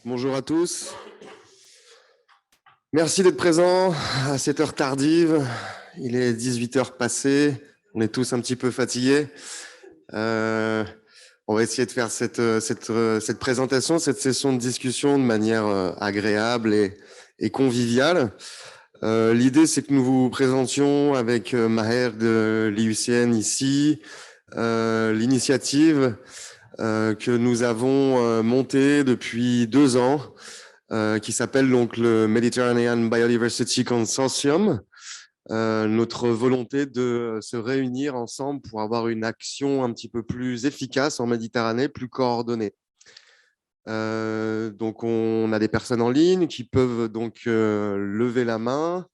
Bonjour à tous. Merci d'être présents à cette heure tardive. Il est 18 heures passées. On est tous un petit peu fatigués. On va essayer de faire cette présentation, cette session de discussion de manière agréable et conviviale. L'idée, c'est que nous vous présentions avec Maher de l'IUCN ici l'initiative que nous avons montée depuis 2 ans, qui s'appelle donc le Mediterranean Biodiversity Consortium. Notre volonté de se réunir ensemble pour avoir une action un petit peu plus efficace en Méditerranée, plus coordonnée. Donc on a des personnes en ligne qui peuvent donc lever la main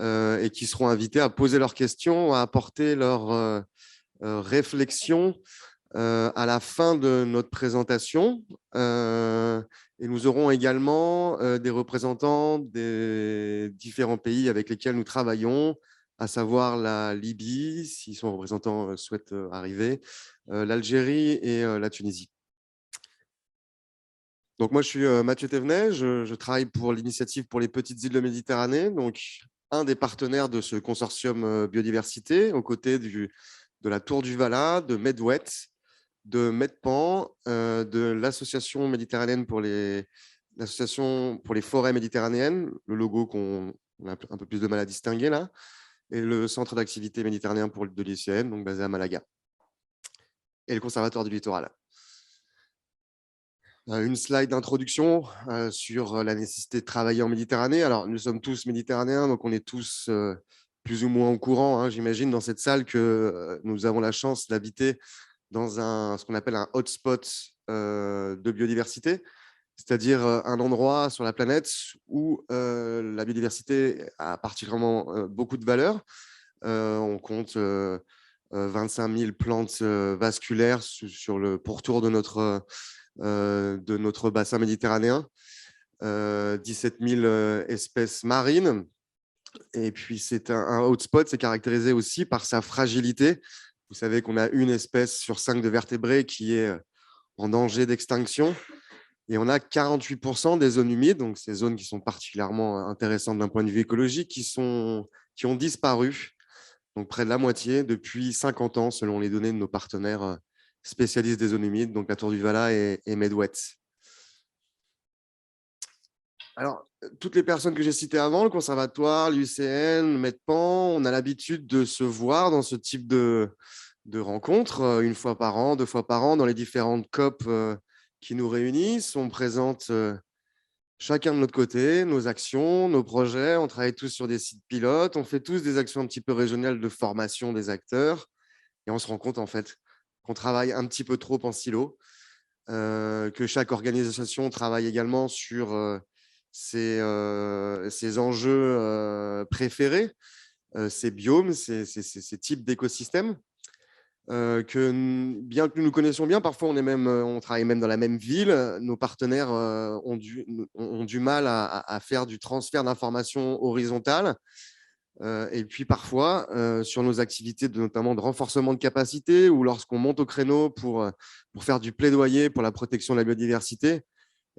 et qui seront invitées à poser leurs questions, à apporter leurs réflexions à la fin de notre présentation. Et nous aurons également des représentants des différents pays avec lesquels nous travaillons, à savoir la Libye, si son représentant souhaite arriver, l'Algérie et la Tunisie. Donc moi, je suis Mathieu Thévenet, je travaille pour l'initiative pour les petites îles de Méditerranée, donc un des partenaires de ce consortium biodiversité, aux côtés de la Tour du Vala, de Medwet, de Medpan, de l'association méditerranéenne l'association pour les forêts méditerranéennes, le logo qu'on a un peu plus de mal à distinguer là, et le centre d'activité méditerranéen de l'IUCN, donc basé à Malaga, et le conservatoire du littoral. Une slide d'introduction sur la nécessité de travailler en Méditerranée. Alors, nous sommes tous méditerranéens, donc on est tous plus ou moins au courant, hein, j'imagine, dans cette salle, que nous avons la chance d'habiter dans ce qu'on appelle un hotspot de biodiversité, c'est-à-dire un endroit sur la planète où la biodiversité a particulièrement beaucoup de valeur. On compte 25 000 plantes vasculaires sur le pourtour de notre bassin méditerranéen, 17 000 espèces marines. Et puis, c'est un hotspot, c'est caractérisé aussi par sa fragilité. Vous savez qu'on a une espèce sur 5 de vertébrés qui est en danger d'extinction. Et on a 48% des zones humides, donc ces zones qui sont particulièrement intéressantes d'un point de vue écologique, qui ont disparu, donc près de la moitié, depuis 50 ans, selon les données de nos partenaires spécialistes des zones humides, donc la Tour du Vala et Medwet. Alors, toutes les personnes que j'ai citées avant, le conservatoire, l'IUCN, Medpan, on a l'habitude de se voir dans ce type de rencontres, une fois par an, 2 fois par an, dans les différentes COP qui nous réunissent. On présente chacun de notre côté nos actions, nos projets. On travaille tous sur des sites pilotes. On fait tous des actions un petit peu régionales de formation des acteurs. Et on se rend compte, en fait, qu'on travaille un petit peu trop en silo, que chaque organisation travaille également sur ses enjeux préférés, ces biomes, ces types d'écosystèmes. Bien que nous connaissions bien, parfois on travaille même dans la même ville, nos partenaires ont du mal à faire du transfert d'informations horizontales. Et puis parfois, sur nos activités, notamment de renforcement de capacité, ou lorsqu'on monte au créneau pour faire du plaidoyer pour la protection de la biodiversité,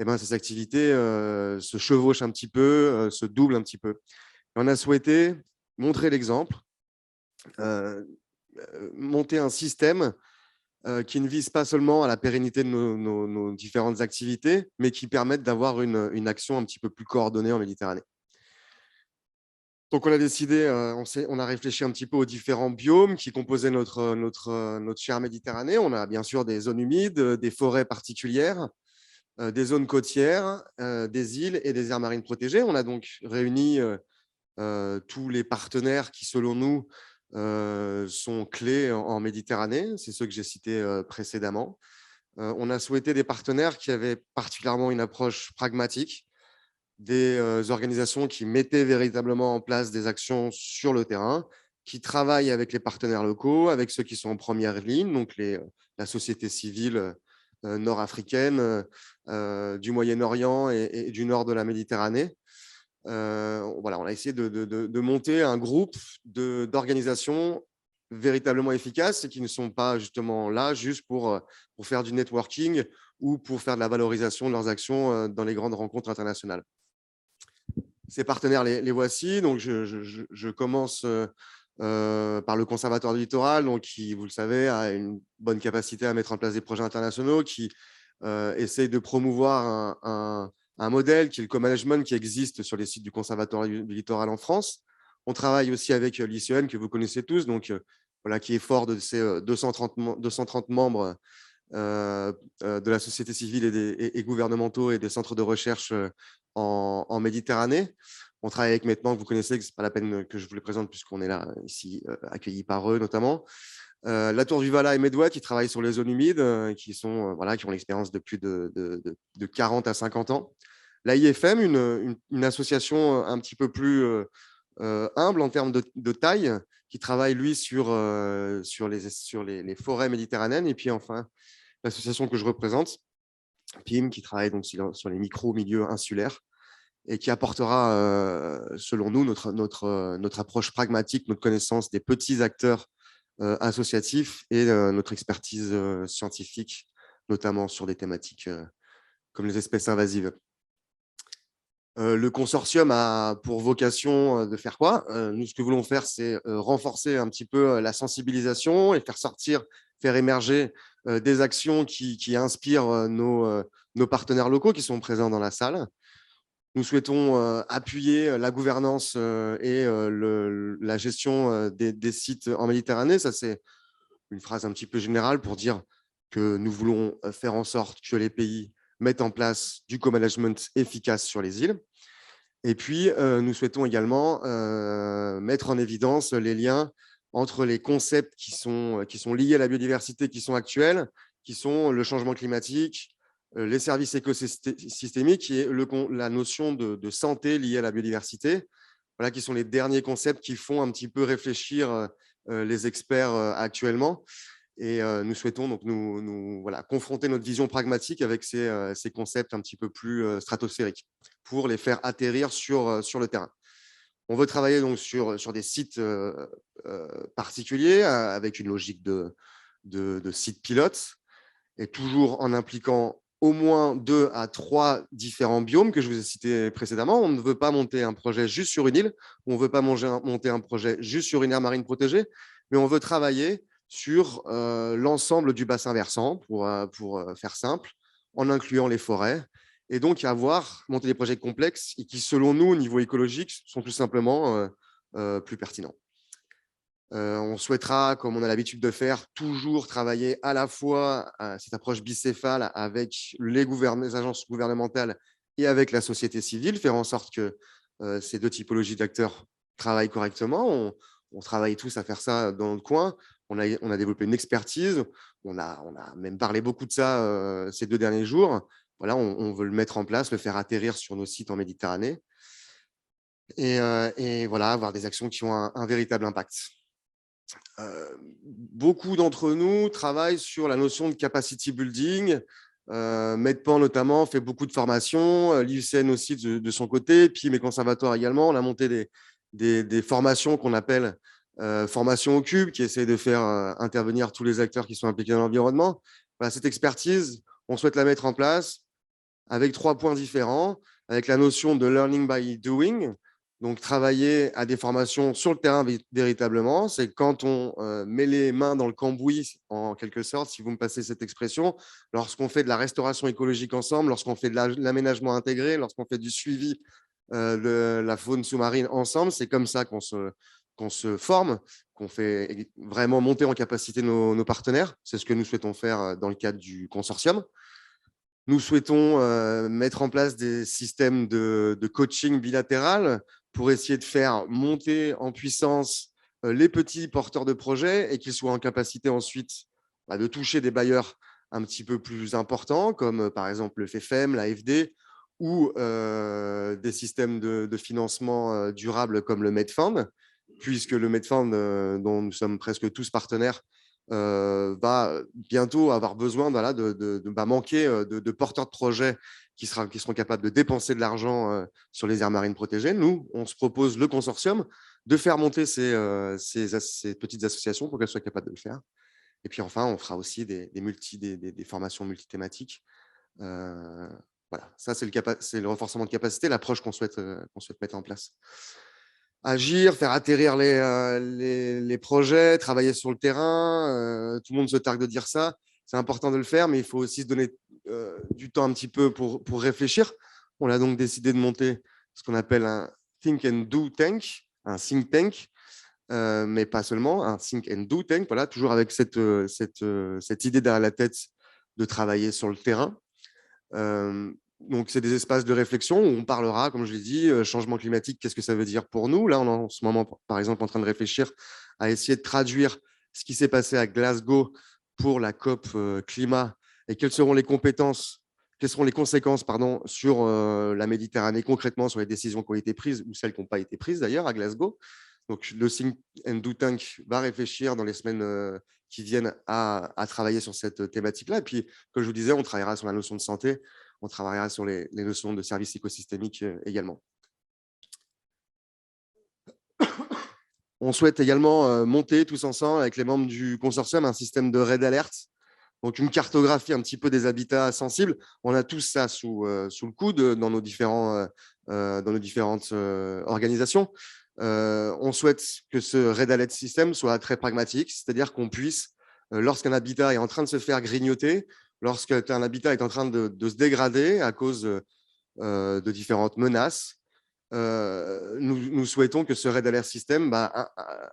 eh ben, ces activités se chevauchent un petit peu, se doublent un petit peu. Et on a souhaité montrer l'exemple, monter un système qui ne vise pas seulement à la pérennité de nos différentes activités, mais qui permettent d'avoir une action un petit peu plus coordonnée en Méditerranée. Donc, on a décidé, on a réfléchi un petit peu aux différents biomes qui composaient notre chère Méditerranée. On a bien sûr des zones humides, des forêts particulières, des zones côtières, des îles et des aires marines protégées. On a donc réuni tous les partenaires qui, selon nous, sont clés en Méditerranée. C'est ceux que j'ai cités précédemment. On a souhaité des partenaires qui avaient particulièrement une approche pragmatique, des organisations qui mettaient véritablement en place des actions sur le terrain, qui travaillent avec les partenaires locaux, avec ceux qui sont en première ligne, donc la société civile nord-africaine, du Moyen-Orient et du nord de la Méditerranée. Voilà, on a essayé de monter un groupe d'organisations véritablement efficaces et qui ne sont pas justement là juste pour faire du networking ou pour faire de la valorisation de leurs actions dans les grandes rencontres internationales. Ces partenaires, les voici. Donc, je commence par le Conservatoire du littoral, donc, qui, vous le savez, a une bonne capacité à mettre en place des projets internationaux, qui essaye de promouvoir un modèle qui est le co-management qui existe sur les sites du Conservatoire du littoral en France. On travaille aussi avec l'ICN, que vous connaissez tous, donc, voilà, qui est fort de ses 230 membres de la société civile et gouvernementaux et des centres de recherche en Méditerranée. On travaille avec maintenant, que vous connaissez, que ce n'est pas la peine que je vous les présente puisqu'on est là, ici, accueillis par eux notamment. La Tour du Vala et Medway qui travaillent sur les zones humides, qui ont l'expérience de plus de 40 à 50 ans. La IFM, une association un petit peu plus humble en termes de taille, qui travaille, lui, sur les forêts méditerranéennes. Et puis, enfin, l'association que je représente, PIM, qui travaille donc sur les micro-milieux insulaires et qui apportera, selon nous, notre approche pragmatique, notre connaissance des petits acteurs associatifs et notre expertise scientifique, notamment sur des thématiques comme les espèces invasives. Le consortium a pour vocation de faire quoi? Nous, ce que nous voulons faire, c'est renforcer un petit peu la sensibilisation et faire émerger des actions qui inspirent nos partenaires locaux qui sont présents dans la salle. Nous souhaitons appuyer la gouvernance et la gestion des sites en Méditerranée. Ça, c'est une phrase un petit peu générale pour dire que nous voulons faire en sorte que les pays mettent en place du co-management efficace sur les îles. Et puis, nous souhaitons également mettre en évidence les liens entre les concepts qui sont liés à la biodiversité, qui sont actuels, qui sont le changement climatique, les services écosystémiques et la notion de santé liée à la biodiversité. Voilà, qui sont les derniers concepts qui font un petit peu réfléchir les experts actuellement. Et nous souhaitons donc voilà, confronter notre vision pragmatique avec ces concepts un petit peu plus stratosphériques pour les faire atterrir sur le terrain. On veut travailler donc sur des sites particuliers avec une logique de site pilote et toujours en impliquant au moins 2 à 3 différents biomes que je vous ai cités précédemment. On ne veut pas monter un projet juste sur une île, on ne veut pas monter un projet juste sur une aire marine protégée, mais on veut travailler sur l'ensemble du bassin versant, pour faire simple, en incluant les forêts, et donc monter des projets complexes et qui, selon nous, au niveau écologique, sont tout simplement plus pertinents. On souhaitera, comme on a l'habitude de faire, toujours travailler à la fois à cette approche bicéphale avec les agences gouvernementales et avec la société civile, faire en sorte que ces deux typologies d'acteurs travaillent correctement. On travaille tous à faire ça dans notre coin. On a développé une expertise. On a même parlé beaucoup de ça ces 2 derniers jours. Voilà, on veut le mettre en place, le faire atterrir sur nos sites en Méditerranée et voilà, avoir des actions qui ont un véritable impact. Beaucoup d'entre nous travaillent sur la notion de capacity building. Medpan notamment fait beaucoup de formations, l'IUCN aussi de son côté, puis mes conservatoires également. On a monté des formations qu'on appelle formations au cube, qui essayent de faire intervenir tous les acteurs qui sont impliqués dans l'environnement. Voilà, cette expertise, on souhaite la mettre en place avec 3 points différents, avec la notion de learning by doing. Donc, travailler à des formations sur le terrain véritablement, c'est quand on met les mains dans le cambouis, en quelque sorte, si vous me passez cette expression, lorsqu'on fait de la restauration écologique ensemble, lorsqu'on fait de l'aménagement intégré, lorsqu'on fait du suivi de la faune sous-marine ensemble, c'est comme ça qu'on se forme, qu'on fait vraiment monter en capacité nos partenaires. C'est ce que nous souhaitons faire dans le cadre du consortium. Nous souhaitons mettre en place des systèmes de coaching bilatéral pour essayer de faire monter en puissance les petits porteurs de projets et qu'ils soient en capacité ensuite de toucher des bailleurs un petit peu plus importants, comme par exemple le FEFEM, l'AFD, ou des systèmes de financement durable comme le Medfund, puisque le Medfund, dont nous sommes presque tous partenaires, va bientôt avoir besoin de manquer de porteurs de projets qui seront capables de dépenser de l'argent sur les aires marines protégées. Nous, on se propose le consortium de faire monter ces petites associations pour qu'elles soient capables de le faire. Et puis enfin, on fera aussi des formations multithématiques. Voilà, ça c'est le renforcement de capacité, l'approche qu'on souhaite mettre en place. Agir, faire atterrir les projets, travailler sur le terrain. Tout le monde se targue de dire ça. C'est important de le faire, mais il faut aussi se donner du temps un petit peu pour réfléchir. On a donc décidé de monter ce qu'on appelle un Think and Do Tank, un think tank, mais pas seulement, un Think and Do Tank, voilà, toujours avec cette idée derrière la tête de travailler sur le terrain. Donc, c'est des espaces de réflexion où on parlera, comme je l'ai dit, changement climatique, qu'est-ce que ça veut dire pour nous? Là, on est en ce moment, par exemple, en train de réfléchir à essayer de traduire ce qui s'est passé à Glasgow pour la COP climat et quelles seront les conséquences sur la Méditerranée, concrètement sur les décisions qui ont été prises ou celles qui n'ont pas été prises d'ailleurs à Glasgow. Donc, le Think and Do Tank va réfléchir dans les semaines qui viennent à travailler sur cette thématique-là. Et puis, comme je vous disais, on travaillera sur la notion de santé, on travaillera sur les notions de services écosystémiques également. On souhaite également monter tous ensemble avec les membres du consortium un système de raid alert, donc une cartographie un petit peu des habitats sensibles. On a tous ça sous le coude dans nos différentes organisations. On souhaite que ce Red Alert System soit très pragmatique, c'est-à-dire qu'on puisse, lorsqu'un habitat est en train de se faire grignoter, lorsqu'un habitat est en train de se dégrader à cause de différentes menaces, nous souhaitons que ce Red Alert System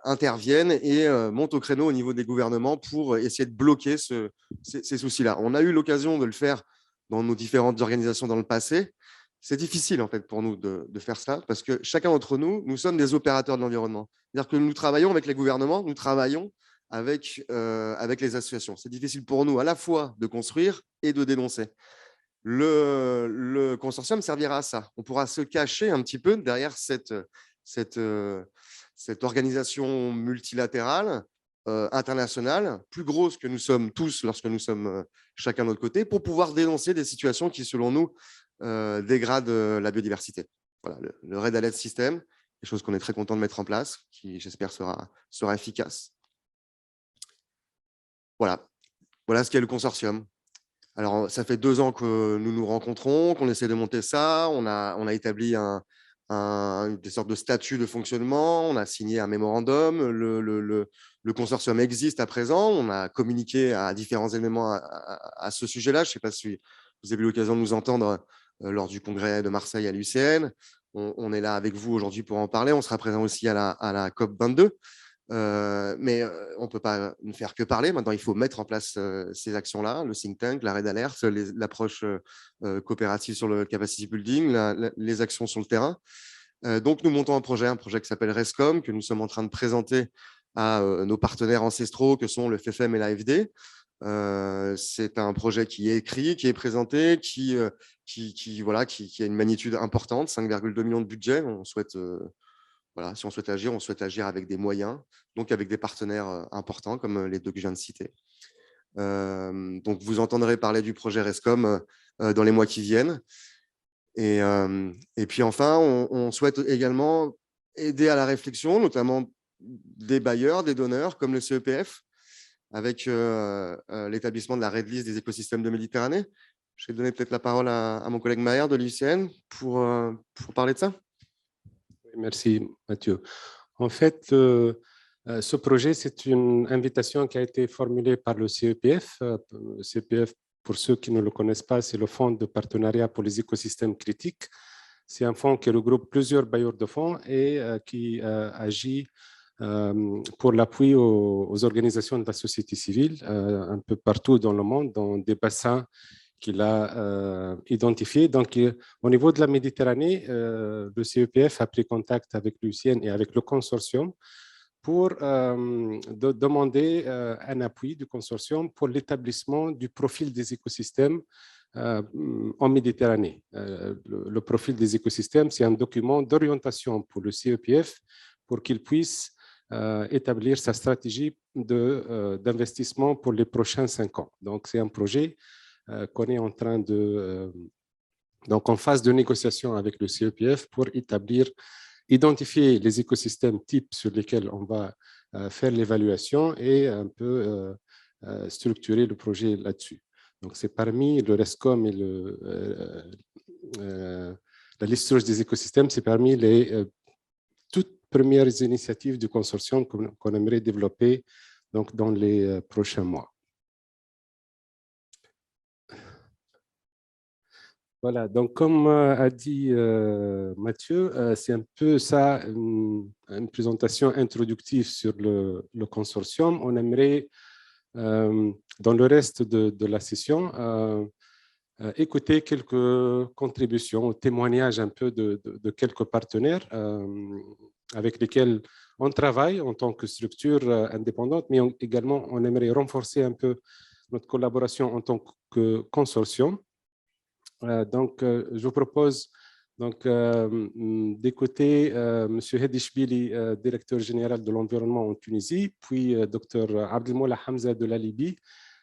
intervienne et monte au créneau au niveau des gouvernements pour essayer de bloquer ces soucis-là. On a eu l'occasion de le faire dans nos différentes organisations dans le passé. C'est difficile en fait pour nous de faire ça parce que chacun d'entre nous, nous sommes des opérateurs de l'environnement. C'est-à-dire que nous travaillons avec les gouvernements, nous travaillons avec les associations. C'est difficile pour nous à la fois de construire et de dénoncer. Le consortium servira à ça. On pourra se cacher un petit peu derrière cette organisation multilatérale, internationale, plus grosse que nous sommes tous lorsque nous sommes chacun de notre côté, pour pouvoir dénoncer des situations qui, selon nous, dégradent la biodiversité. Voilà, le Red Alert System, quelque chose qu'on est très content de mettre en place, qui, j'espère, sera efficace. Voilà ce qu'est le consortium. Alors, ça fait 2 ans que nous nous rencontrons, qu'on essaie de monter ça. On a établi des sortes de statuts de fonctionnement. On a signé un mémorandum. Le consortium existe à présent. On a communiqué à différents éléments à ce sujet-là. Je ne sais pas si vous avez eu l'occasion de nous entendre lors du congrès de Marseille à l'UCN. On est là avec vous aujourd'hui pour en parler. On sera présent aussi à la COP 22. Mais on ne peut pas ne faire que parler. Maintenant, il faut mettre en place ces actions-là, le think tank, la Red Alert, l'approche coopérative sur le capacity building, les actions sur le terrain. Donc, nous montons un projet qui s'appelle RESCOM, que nous sommes en train de présenter à nos partenaires ancestraux, que sont le FFM et l'AFD. C'est un projet qui est écrit, qui est présenté, qui a une magnitude importante, 5,2 millions de budget. On souhaite... Voilà, si on souhaite agir avec des moyens, donc avec des partenaires importants comme les 2 que je viens de citer. Donc, vous entendrez parler du projet RESCOM dans les mois qui viennent. Et puis enfin, on souhaite également aider à la réflexion, notamment des bailleurs, des donneurs comme le CEPF, avec l'établissement de la Red List des écosystèmes de Méditerranée. Je vais donner peut-être la parole à mon collègue Maher de l'UICN pour parler de ça. Merci Mathieu. En fait, ce projet, c'est une invitation qui a été formulée par le CEPF. Le CEPF, pour ceux qui ne le connaissent pas, c'est le Fonds de partenariat pour les écosystèmes critiques. C'est un fonds qui regroupe plusieurs bailleurs de fonds et qui agit pour l'appui aux organisations de la société civile un peu partout dans le monde, dans des bassins qu'il a identifié. Donc, au niveau de la Méditerranée, le CEPF a pris contact avec l'UICN et avec le consortium pour demander un appui du consortium pour l'établissement du profil des écosystèmes en Méditerranée. Le profil des écosystèmes, c'est un document d'orientation pour le CEPF pour qu'il puisse établir sa stratégie d'investissement pour les prochains 5 ans. Donc, c'est un projet qu'on est en train donc en phase de négociation avec le CEPF pour établir identifier les écosystèmes types sur lesquels on va faire l'évaluation et un peu structurer le projet là-dessus. Donc, c'est parmi le RESCOM et la liste rouge des écosystèmes, c'est parmi les toutes premières initiatives du consortium qu'on aimerait développer donc, dans les prochains mois. Voilà, donc comme a dit Mathieu, c'est un peu ça, une présentation introductive sur le consortium. On aimerait, dans le reste de la session, écouter quelques contributions, témoignages un peu de quelques partenaires avec lesquels on travaille en tant que structure indépendante, mais également on aimerait renforcer un peu notre collaboration en tant que consortium. Donc, je vous propose d'écouter M. Hedishbili, directeur général de l'environnement en Tunisie, puis Dr Abdelmoula Hamza de la Libye.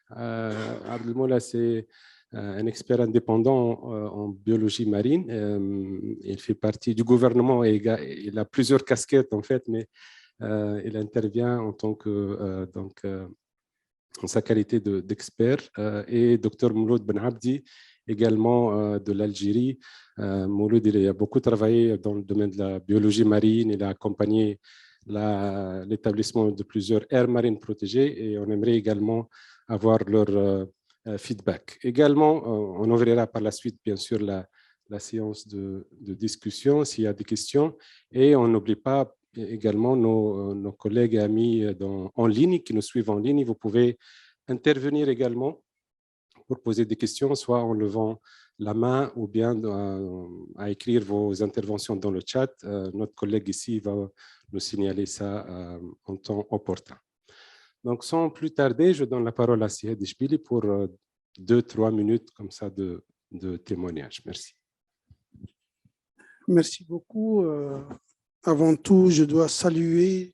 Abdelmoula, c'est un expert indépendant en biologie marine. Il fait partie du gouvernement et il a plusieurs casquettes en fait, mais il intervient en tant que en sa qualité d'expert. Et Dr Mouloud Ben Abdi, également de l'Algérie. Mouloud, il a beaucoup travaillé dans le domaine de la biologie marine. Il a accompagné l'établissement de plusieurs aires marines protégées et on aimerait également avoir leur feedback. Également, on ouvrira par la suite, bien sûr, la séance de discussion s'il y a des questions. Et on n'oublie pas également nos collègues et amis en ligne qui nous suivent en ligne. Vous pouvez intervenir également pour poser des questions, soit en levant la main ou bien à écrire vos interventions dans le chat. Notre collègue ici va nous signaler ça en temps opportun. Donc, sans plus tarder, je donne la parole à Sihed Ishbili pour 2-3 minutes comme ça de témoignage. Merci. Merci beaucoup. Avant tout, je dois saluer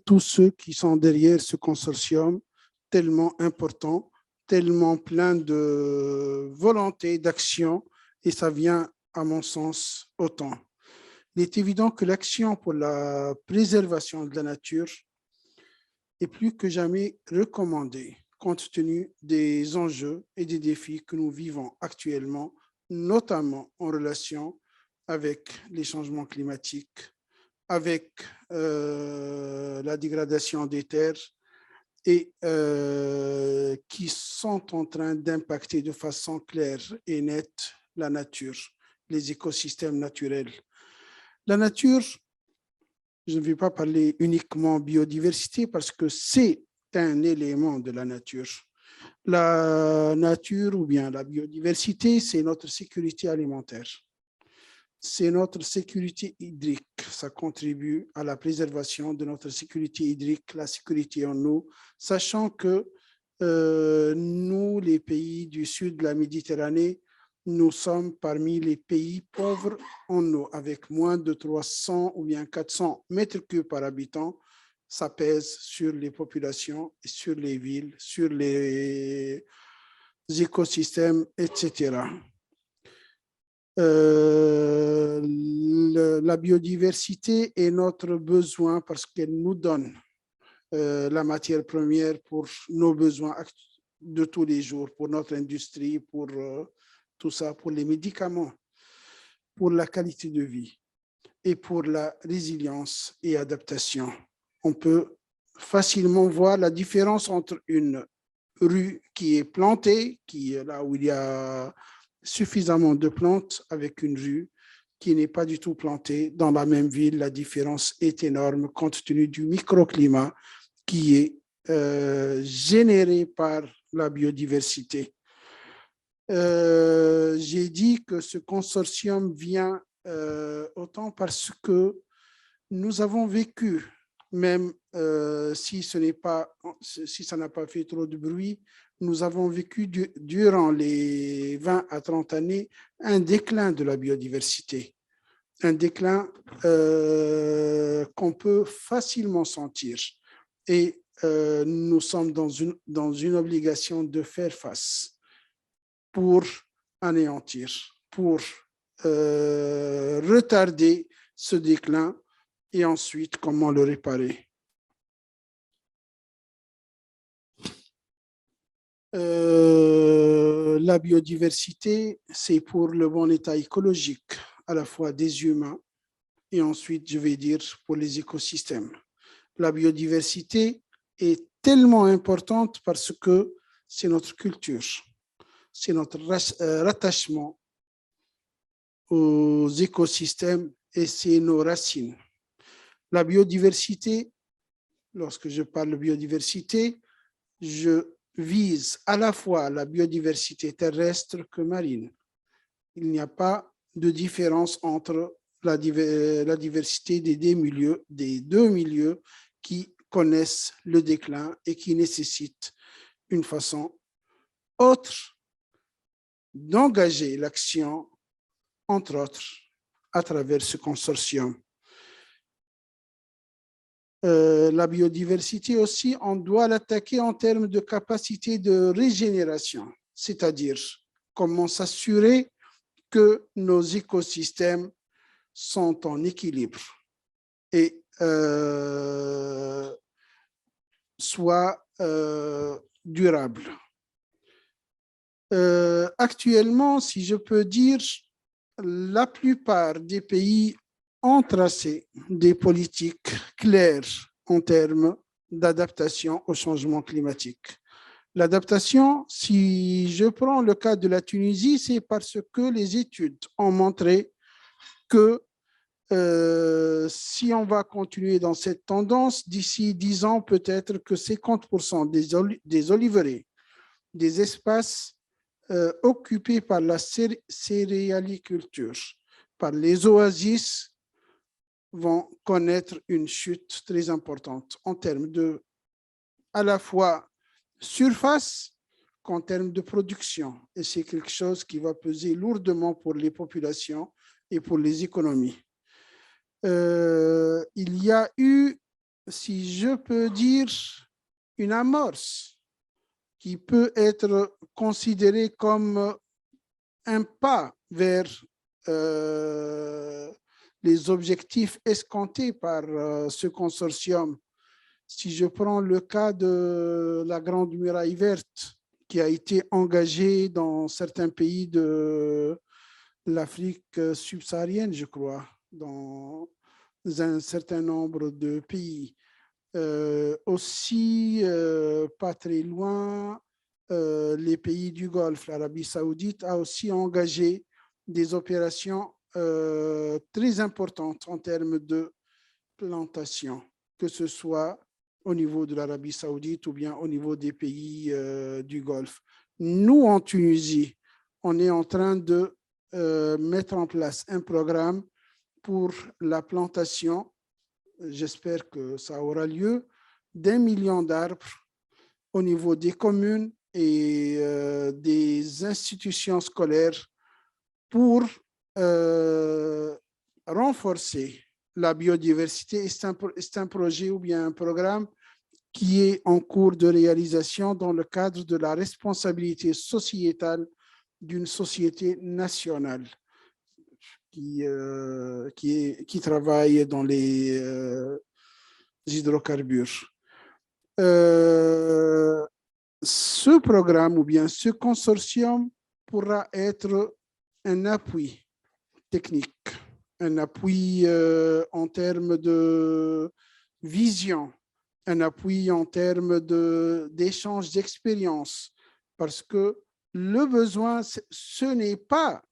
tous ceux qui sont derrière ce consortium tellement important, tellement plein de volonté, d'action, et ça vient, à mon sens, autant. Il est évident que l'action pour la préservation de la nature est plus que jamais recommandée, compte tenu des enjeux et des défis que nous vivons actuellement, notamment en relation avec les changements climatiques, avec la dégradation des terres et qui sont en train d'impacter de façon claire et nette la nature, les écosystèmes naturels. La nature, je ne vais pas parler uniquement biodiversité parce que c'est un élément de la nature. La nature ou bien la biodiversité, c'est notre sécurité alimentaire. C'est notre sécurité hydrique. Ça contribue à la préservation de notre sécurité hydrique, la sécurité en eau, sachant que nous, les pays du sud de la Méditerranée, nous sommes parmi les pays pauvres en eau, avec moins de 300 ou bien 400 mètres cubes par habitant. Ça pèse sur les populations, sur les villes, sur les écosystèmes, etc. La biodiversité est notre besoin parce qu'elle nous donne la matière première pour nos besoins de tous les jours, pour notre industrie, pour tout ça, pour les médicaments, pour la qualité de vie et pour la résilience et adaptation. On peut facilement voir la différence entre une rue qui est plantée, qui est là où il y a suffisamment de plantes, avec une rue qui n'est pas du tout plantée dans la même ville. La différence est énorme compte tenu du microclimat qui est généré par la biodiversité. J'ai dit que ce consortium vient autant parce que nous avons vécu, même si ça n'a pas fait trop de bruit, nous avons vécu durant les 20 à 30 années un déclin de la biodiversité, un déclin qu'on peut facilement sentir. Et nous sommes dans une obligation de faire face pour anéantir pour retarder ce déclin et ensuite comment le réparer. La biodiversité, c'est pour le bon état écologique, à la fois des humains et ensuite, je vais dire, pour les écosystèmes. La biodiversité est tellement importante parce que c'est notre culture, c'est notre rattachement aux écosystèmes et c'est nos racines. La biodiversité, lorsque je parle de biodiversité, je vise à la fois la biodiversité terrestre que marine. Il n'y a pas de différence entre la diversité des deux milieux qui connaissent le déclin et qui nécessitent une façon autre d'engager l'action, entre autres, à travers ce consortium. La biodiversité aussi, on doit l'attaquer en termes de capacité de régénération, c'est-à-dire comment s'assurer que nos écosystèmes sont en équilibre et soient durables. Actuellement, si je peux dire, la plupart des pays ont tracé des politiques claires en termes d'adaptation au changement climatique. L'adaptation, si je prends le cas de la Tunisie, c'est parce que les études ont montré que si on va continuer dans cette tendance, d'ici 10 ans, peut-être que 50% des oliveraies, des espaces occupés par la céréaliculture, par les oasis, vont connaître une chute très importante en termes de, à la fois, surface qu'en termes de production. Et c'est quelque chose qui va peser lourdement pour les populations et pour les économies. Il y a eu, si je peux dire, une amorce qui peut être considérée comme un pas vers les objectifs escomptés par ce consortium. Si je prends le cas de la Grande Muraille Verte, qui a été engagée dans certains pays de l'Afrique subsaharienne, je crois, dans un certain nombre de pays. Aussi, pas très loin, les pays du Golfe, l'Arabie saoudite a aussi engagé des opérations très importantes en termes de plantation, que ce soit au niveau de l'Arabie saoudite ou bien au niveau des pays du Golfe. Nous, en Tunisie, on est en train de mettre en place un programme pour la plantation, j'espère que ça aura lieu, d'1 million d'arbres au niveau des communes et des institutions scolaires pour renforcer la biodiversité. C'est un projet ou bien un programme qui est en cours de réalisation dans le cadre de la responsabilité sociétale d'une société nationale qui travaille dans les hydrocarbures. Ce programme ou bien ce consortium pourra être un appui technique, un appui en termes de vision, un appui en termes d'échange d'expérience, parce que le besoin, ce n'est pas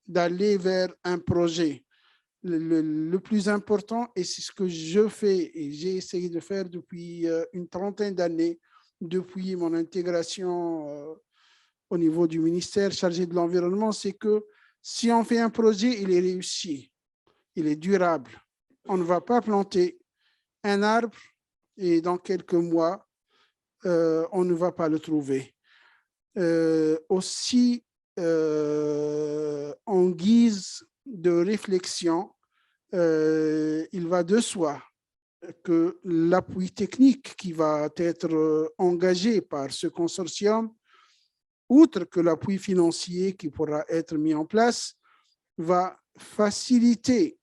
d'aller vers un projet. Le plus important, et c'est ce que je fais et j'ai essayé de faire depuis une trentaine d'années, depuis mon intégration au niveau du ministère chargé de l'environnement, c'est que si on fait un projet, il est réussi, il est durable. On ne va pas planter un arbre et dans quelques mois, on ne va pas le trouver. Aussi, en guise de réflexion, il va de soi que l'appui technique qui va être engagé par ce consortium, outre que l'appui financier qui pourra être mis en place, va faciliter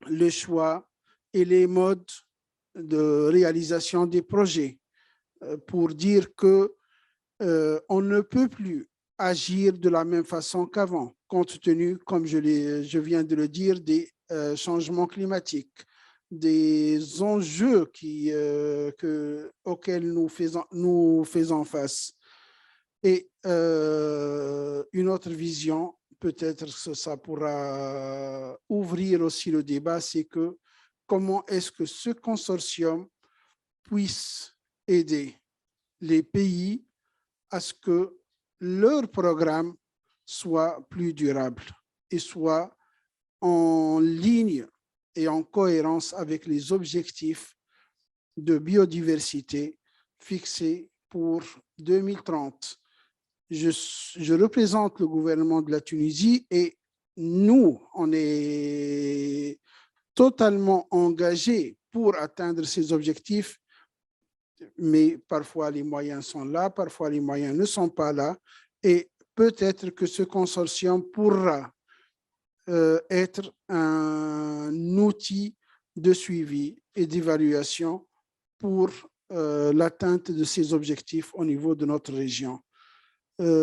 le choix et les modes de réalisation des projets pour dire que on ne peut plus agir de la même façon qu'avant, compte tenu, comme je viens de le dire, des changements climatiques, des enjeux auxquels nous faisons face. Et une autre vision, peut-être que ça pourra ouvrir aussi le débat, c'est que comment est-ce que ce consortium puisse aider les pays à ce que leur programme soit plus durable et soit en ligne et en cohérence avec les objectifs de biodiversité fixés pour 2030. Je représente le gouvernement de la Tunisie et nous, on est totalement engagés pour atteindre ces objectifs, mais parfois les moyens sont là, parfois les moyens ne sont pas là, et peut-être que ce consortium pourra être un outil de suivi et d'évaluation pour l'atteinte de ces objectifs au niveau de notre région.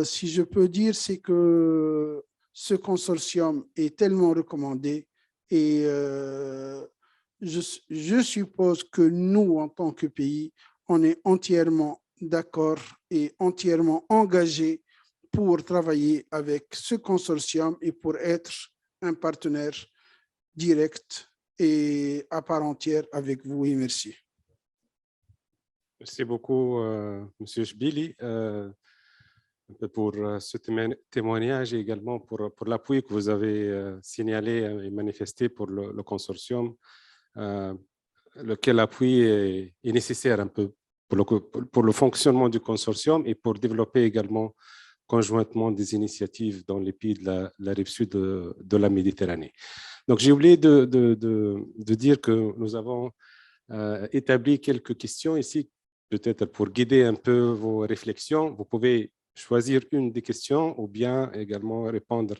Si je peux dire, c'est que ce consortium est tellement recommandé et je suppose que nous, en tant que pays, on est entièrement d'accord et entièrement engagé pour travailler avec ce consortium et pour être un partenaire direct et à part entière avec vous, et merci. Merci beaucoup, M. Chbili, pour ce témoignage et également pour l'appui que vous avez signalé et manifesté pour le consortium, lequel appui est nécessaire un peu pour le fonctionnement du consortium et pour développer également conjointement des initiatives dans les pays de la rive sud de la Méditerranée. Donc, j'ai oublié de dire que nous avons établi quelques questions ici, peut-être pour guider un peu vos réflexions. Vous pouvez choisir une des questions ou bien également répondre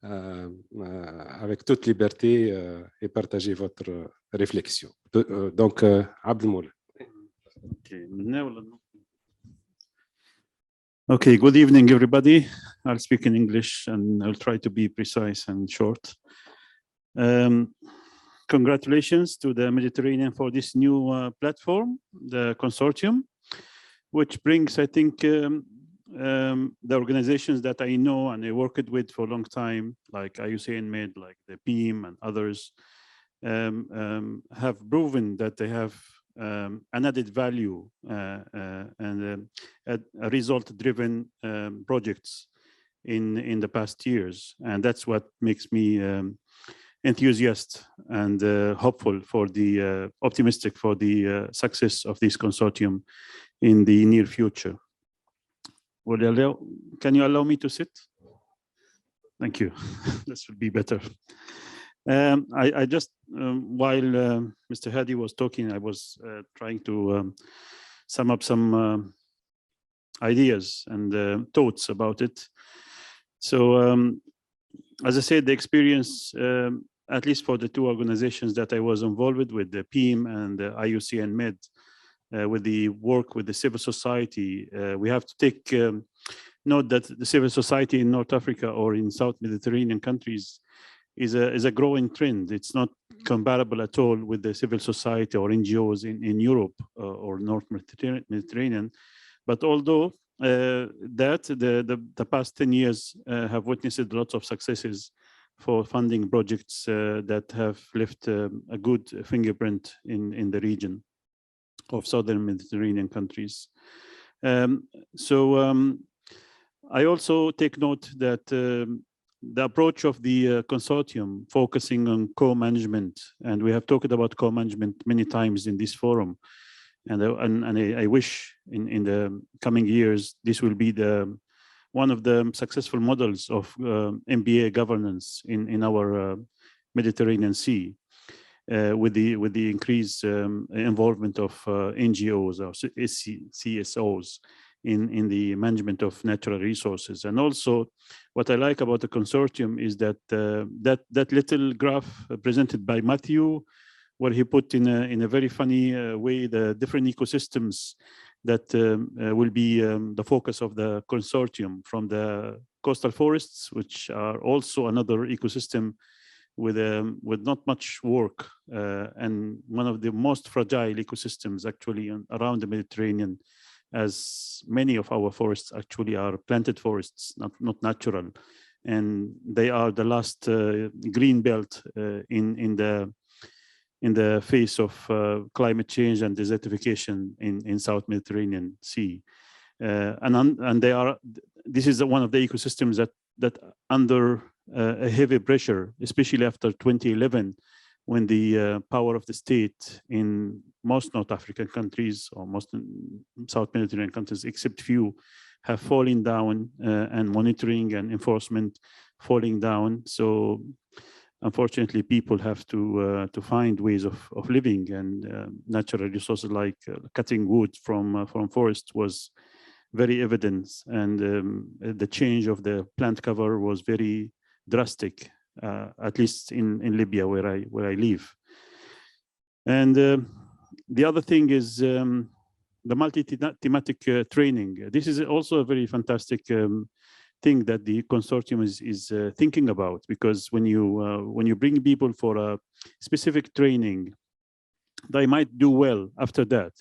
avec toute liberté et partager votre réflexion. Donc, Abdelmoula. Okay, good evening, everybody. I'll speak in English and I'll try to be precise and short. Congratulations to the Mediterranean for this new platform, the consortium, which brings, I think, the organizations that I know and I worked with for a long time, like IUCN Med, like the PIM and others, have proven that they have an added value and a result-driven projects in the past years. And that's what makes me enthusiastic and hopeful for the optimistic for the success of this consortium in the near future. Can you allow me to sit? Thank you. This would be better. I just, while Mr. Hadi was talking, I was trying to sum up some ideas and thoughts about it. So, as I said, the experience, at least for the two organizations that I was involved with, the PIM and the IUCN Med, with the work with the civil society, we have to take note that the civil society in North Africa or in South Mediterranean countries is a growing trend. It's not comparable at all with the civil society or NGOs in Europe or North Mediterranean. But although the past 10 years have witnessed lots of successes for funding projects that have left a good fingerprint in the region of Southern Mediterranean countries. I also take note that the approach of the consortium focusing on co-management, and we have talked about co-management many times in this forum, and I wish in the coming years this will be one of the successful models of MBA governance in our Mediterranean Sea, with the increased involvement of NGOs or CSOs in the management of natural resources. And also, what I like about the consortium is that that little graph presented by Matthew, where he put in a very funny way the different ecosystems that will be the focus of the consortium, from the coastal forests, which are also another ecosystem with not much work, and one of the most fragile ecosystems actually around the Mediterranean, as many of our forests actually are planted forests, not natural, and they are the last green belt in the face of climate change and desertification in South Mediterranean Sea. And they are, this is one of the ecosystems that under a heavy pressure, especially after 2011, when the power of the state in most North African countries, or most South Mediterranean countries, except few, have fallen down, and monitoring and enforcement falling down. So unfortunately, people have to find ways of living, and natural resources like cutting wood from forest was very evident, and the change of the plant cover was very drastic, at least in Libya, where I live. And the other thing is the multi-thematic training. This is also a very fantastic thing that the consortium is thinking about, because when you bring people for a specific training, they might do well after that.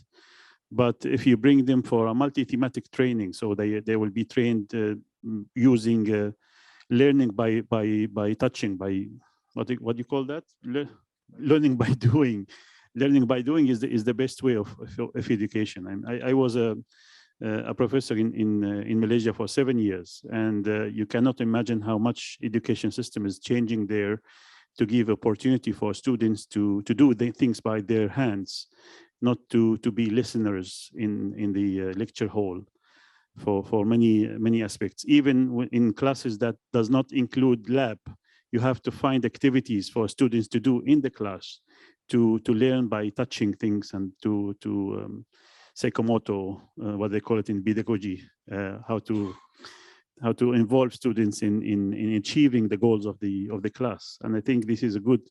But if you bring them for a multi-thematic training, so they will be trained using learning by touching, by what do you call that? Learning by doing. Learning by doing is the best way of education. I was a professor in Malaysia for 7 years, and you cannot imagine how much education system is changing there to give opportunity for students to do the things by their hands, not to be listeners in the lecture hall for many aspects. Even in classes that does not include lab, you have to find activities for students to do in the class to learn by touching things, and to psychomotor, what they call it in pedagogy, how to involve students in achieving the goals of the class. And I think this is a good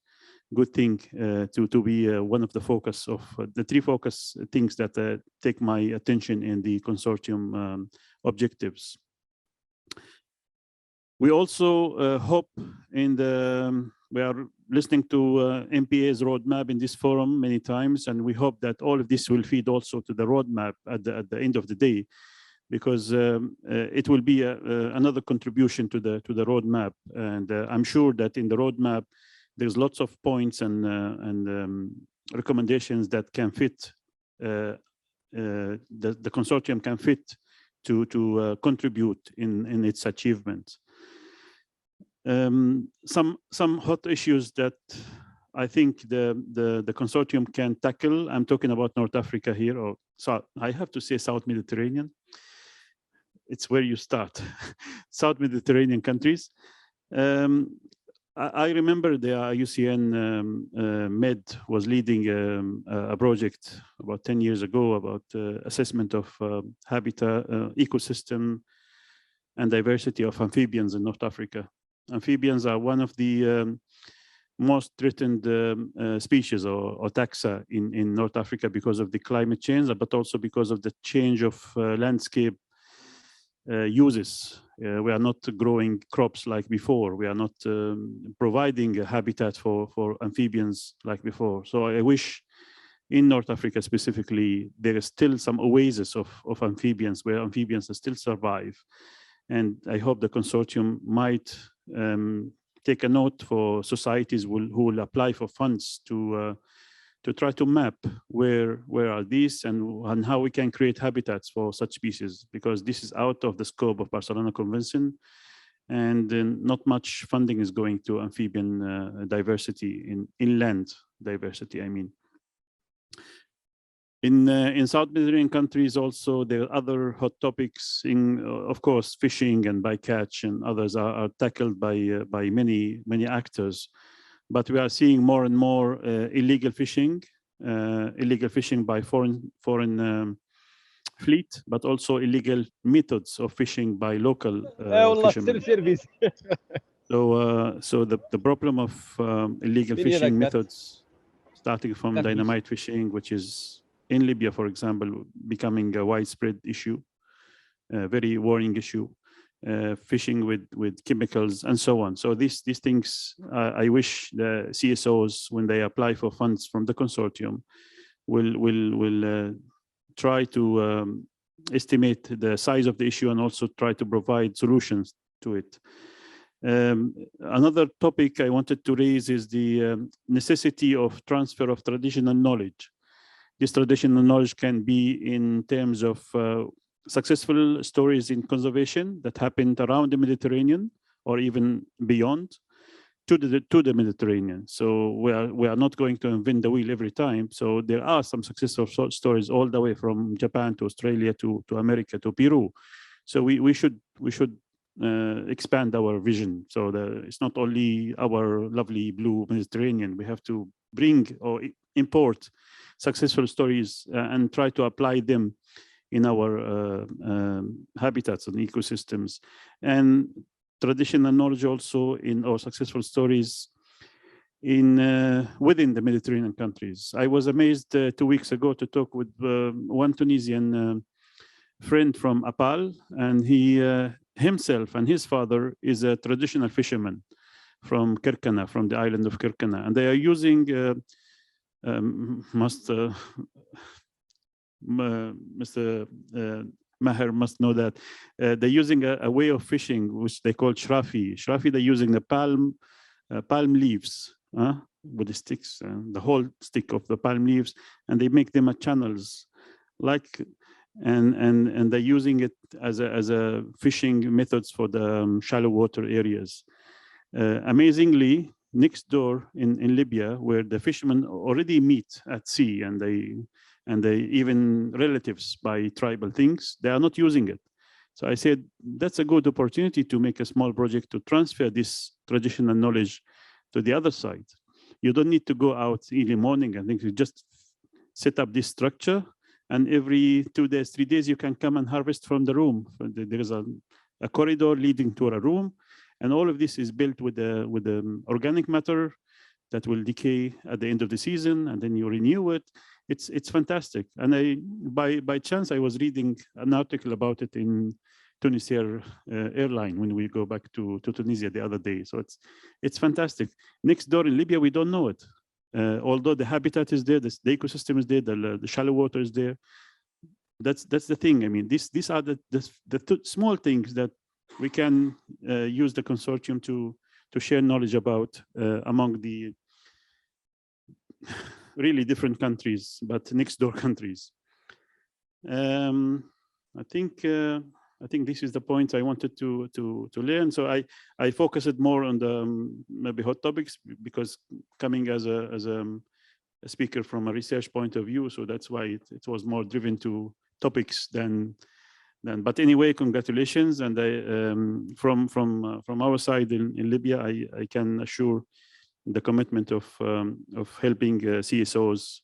thing to be one of the focus of the 3 focus things that take my attention in the consortium objectives. We also hope we are listening to MPA's roadmap in this forum many times, and we hope that all of this will feed also to the roadmap at the end of the day, because it will be another contribution to the roadmap. And I'm sure that in the roadmap, there's lots of points and recommendations that can fit, the consortium can fit to contribute in its achievement. Some hot issues that I think the consortium can tackle. I'm talking about North Africa here, or I have to say South Mediterranean. It's where you start. South Mediterranean countries. I remember the IUCN Med was leading a project about 10 years ago about assessment of habitat, ecosystem, and diversity of amphibians in North Africa. Amphibians are one of the most threatened species or taxa in North Africa because of the climate change, but also because of the change of landscape uses. We are not growing crops like before. We are not providing a habitat for amphibians like before. So I wish in North Africa specifically, there is still some oases of amphibians where amphibians still survive. And I hope the consortium might take a note for societies who will apply for funds to try to map where are these and how we can create habitats for such species, because this is out of the scope of Barcelona Convention, and not much funding is going to amphibian diversity, inland diversity, I mean. In South Mediterranean countries also, there are other hot topics. Of course, fishing and bycatch and others are tackled by many actors. But we are seeing more and more illegal fishing by foreign fleet, but also illegal methods of fishing by local fishermen. So the problem of illegal fishing methods, starting from dynamite fishing, which is in Libya, for example, becoming a widespread issue, a very worrying issue, fishing with chemicals and so on. So these things, I wish the CSOs, when they apply for funds from the consortium, will try to estimate the size of the issue and also try to provide solutions to it. Another topic I wanted to raise is the necessity of transfer of traditional knowledge. This traditional knowledge can be in terms of successful stories in conservation that happened around the Mediterranean or even beyond to the Mediterranean. So we are not going to invent the wheel every time. So there are some successful stories all the way from Japan to Australia to America to Peru. So we should expand our vision. So it's not only our lovely blue Mediterranean. We have to bring or import successful stories and try to apply them in our habitats and ecosystems. And traditional knowledge also in our successful stories within the Mediterranean countries. I was amazed 2 weeks ago to talk with one Tunisian friend from Apal, and he himself and his father is a traditional fisherman from Kerkana, from the island of Kerkana, and they are using Mr. Maher must know that they're using a way of fishing which they call shrafi. Shrafi, they're using the palm leaves with the sticks, the whole stick of the palm leaves, and they make them channels, and they're using it as a fishing methods for the shallow water areas. Amazingly, next door in Libya, where the fishermen already meet at sea, and they even relatives by tribal things, they are not using it. So I said, that's a good opportunity to make a small project to transfer this traditional knowledge to the other side. You don't need to go out early morning. I think you just set up this structure, and every 2 days, 3 days, you can come and harvest from the room. There is a corridor leading to a room, and all of this is built with the organic matter that will decay at the end of the season, and then you renew it. It's fantastic. And by chance, I was reading an article about it in Tunisia Airline when we go back to Tunisia the other day. So it's fantastic. Next door in Libya, we don't know it. Although the habitat is there, the ecosystem is there, the shallow water is there. That's the thing. I mean, these are the small things that we can use the consortium to share knowledge about among the really different countries, but next door countries. I think this is the point I wanted to learn. So I focused more on the maybe hot topics, because coming as a speaker from a research point of view, so that's why it was more driven to topics than. But anyway, congratulations, and from our side in Libya, I can assure the commitment of helping CSOs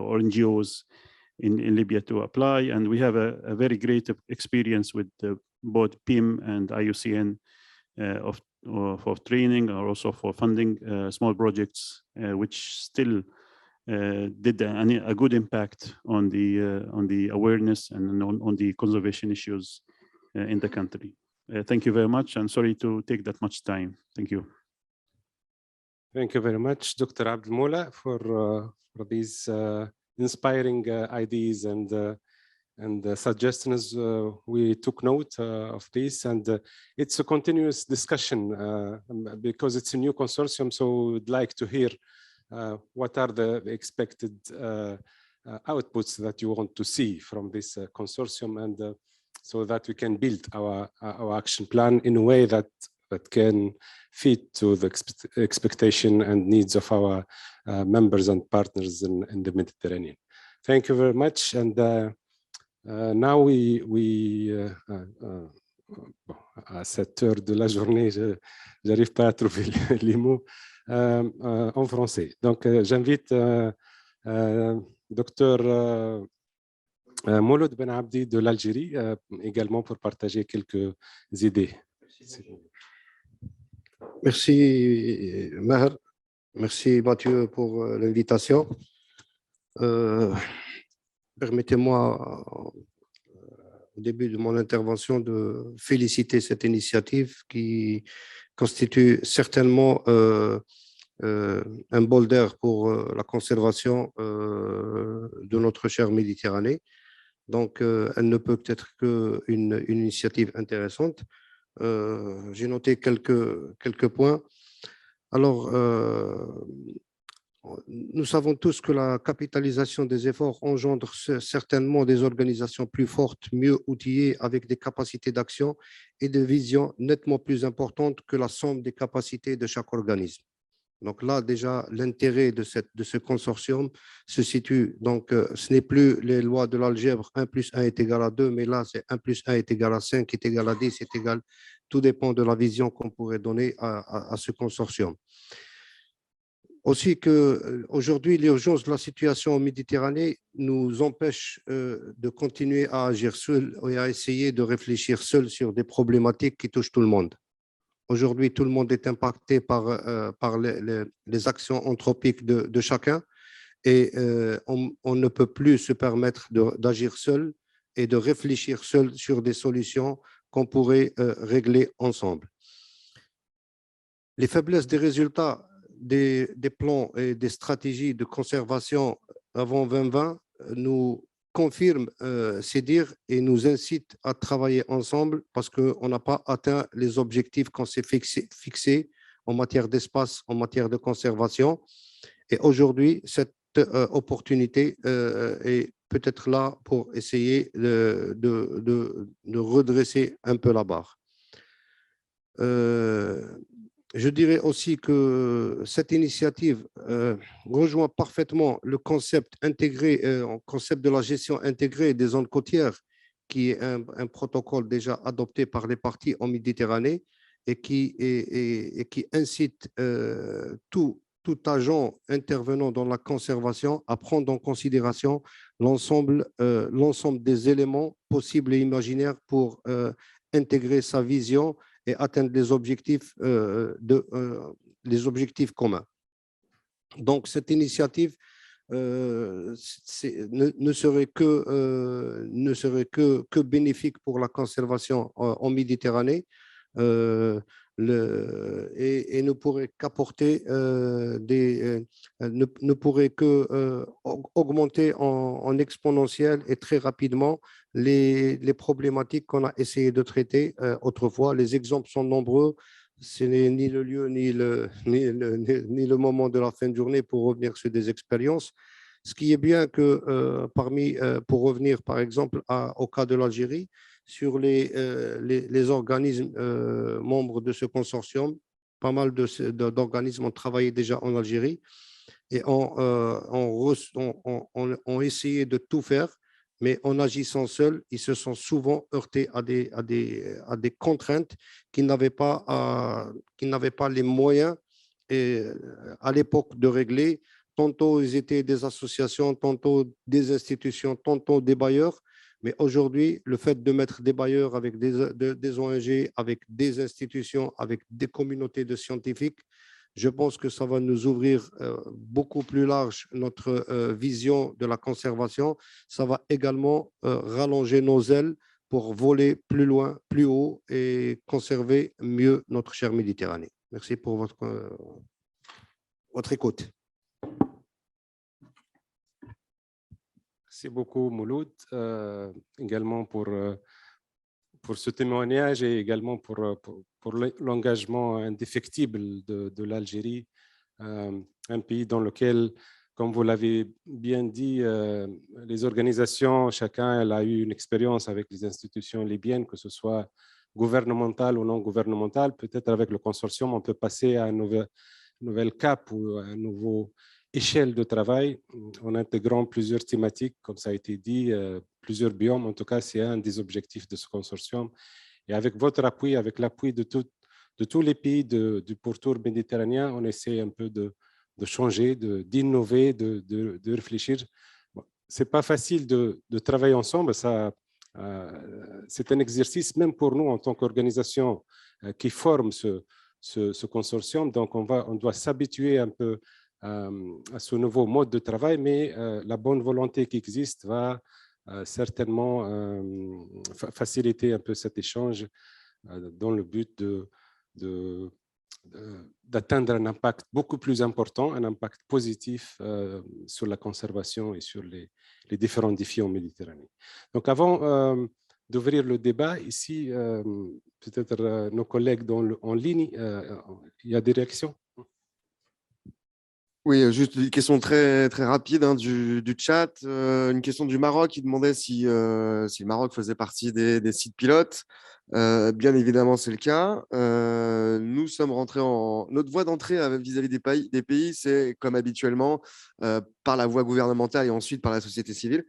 or NGOs in Libya to apply, and we have a very great experience with both PIM and IUCN of training, or also for funding small projects, which still did a good impact on the awareness and on the conservation issues in the country. Thank you very much. I'm sorry to take that much time. Thank you. Thank you very much, Dr. Abdel Moula, for these inspiring ideas and suggestions. We took note of this, and it's a continuous discussion because it's a new consortium. So we'd like to hear what are the expected outputs that you want to see from this consortium, and so that we can build our action plan in a way that can fit to the expectation and needs of our members and partners in the Mediterranean. Thank you very much. And now à cette heure de la journée, je n'arrive pas à trouver les mots en français. Donc, j'invite Dr. Mouloud Ben Abdi de l'Algérie, également pour partager quelques idées. Merci Maher, merci Mathieu pour l'invitation. Permettez-moi au début de mon intervention de féliciter cette initiative qui constitue certainement un bol d'air pour la conservation de notre chère Méditerranée. Donc, elle ne peut être qu'une initiative intéressante. J'ai noté quelques points. Alors, nous savons tous que la capitalisation des efforts engendre certainement des organisations plus fortes, mieux outillées, avec des capacités d'action et de vision nettement plus importantes que la somme des capacités de chaque organisme. Donc là, déjà, l'intérêt de ce consortium se situe. Donc, ce n'est plus les lois de l'algèbre 1 plus 1 est égal à 2, mais là, c'est 1 plus 1 est égal à 5, est égal à 10, est égal. Tout dépend de la vision qu'on pourrait donner à ce consortium. Aussi qu'aujourd'hui, l'urgence de la situation en Méditerranée nous empêche de continuer à agir seul et à essayer de réfléchir seul sur des problématiques qui touchent tout le monde. Aujourd'hui, tout le monde est impacté par les actions anthropiques de chacun et on ne peut plus se permettre d'agir seul et de réfléchir seul sur des solutions qu'on pourrait régler ensemble. Les faiblesses des résultats des plans et des stratégies de conservation avant 2020 nous confirme ces dires et nous incite à travailler ensemble parce qu'on n'a pas atteint les objectifs qu'on s'est fixés en matière d'espace, en matière de conservation. Et aujourd'hui, cette opportunité est peut-être là pour essayer de redresser un peu la barre. Je dirais aussi que cette initiative rejoint parfaitement le concept intégré, concept de la gestion intégrée des zones côtières, qui est un protocole déjà adopté par les parties en Méditerranée et qui incite tout agent intervenant dans la conservation à prendre en considération l'ensemble des éléments possibles et imaginaires pour intégrer sa vision et atteindre les objectifs communs. Donc, cette initiative ne serait que bénéfique pour la conservation en Méditerranée et ne pourrait qu'apporter ne pourrait que augmenter en exponentiel et très rapidement les problématiques qu'on a essayé de traiter autrefois. Les exemples sont nombreux. Ce n'est ni le lieu ni le moment de la fin de journée pour revenir sur des expériences. Ce qui est bien que pour revenir par exemple au cas de l'Algérie, sur les organismes membres de ce consortium, pas mal d'organismes ont travaillé déjà en Algérie et ont essayé de tout faire, mais en agissant seuls, ils se sont souvent heurtés à des contraintes qu'ils n'avaient pas les moyens à l'époque de régler. Tantôt, ils étaient des associations, tantôt des institutions, tantôt des bailleurs. Mais aujourd'hui, le fait de mettre des bailleurs avec des ONG, avec des institutions, avec des communautés de scientifiques, je pense que ça va nous ouvrir beaucoup plus large notre vision de la conservation. Ça va également rallonger nos ailes pour voler plus loin, plus haut et conserver mieux notre chère Méditerranée. Merci pour votre écoute. Merci beaucoup, Mouloud, également pour ce témoignage et également pour l'engagement indéfectible de l'Algérie, un pays dans lequel, comme vous l'avez bien dit, les organisations, chacun a eu une expérience avec les institutions libyennes, que ce soit gouvernementale ou non gouvernementale. Peut-être avec le consortium, on peut passer à un nouvel cap ou à un nouveau échelle de travail en intégrant plusieurs thématiques, comme ça a été dit, plusieurs biomes. En tout cas, c'est un des objectifs de ce consortium. Et avec votre appui, avec l'appui de tous les pays du pourtour méditerranéen, on essaie un peu de changer, d'innover, de réfléchir. Bon, c'est pas facile de travailler ensemble. C'est un exercice même pour nous en tant qu'organisation qui forme ce consortium. Donc, on doit s'habituer un peu à ce nouveau mode de travail, mais la bonne volonté qui existe va certainement faciliter un peu cet échange dans le but d'atteindre un impact beaucoup plus important, un impact positif sur la conservation et sur les différents défis en Méditerranée. Donc, avant d'ouvrir le débat, ici, peut-être nos collègues en ligne, il y a des réactions? Oui, juste une question très, très rapide hein, du chat. Une question du Maroc qui demandait si le Maroc faisait partie des sites pilotes. Bien évidemment, c'est le cas. Nous sommes rentrés notre voie d'entrée vis-à-vis des pays, c'est comme habituellement par la voie gouvernementale et ensuite par la société civile.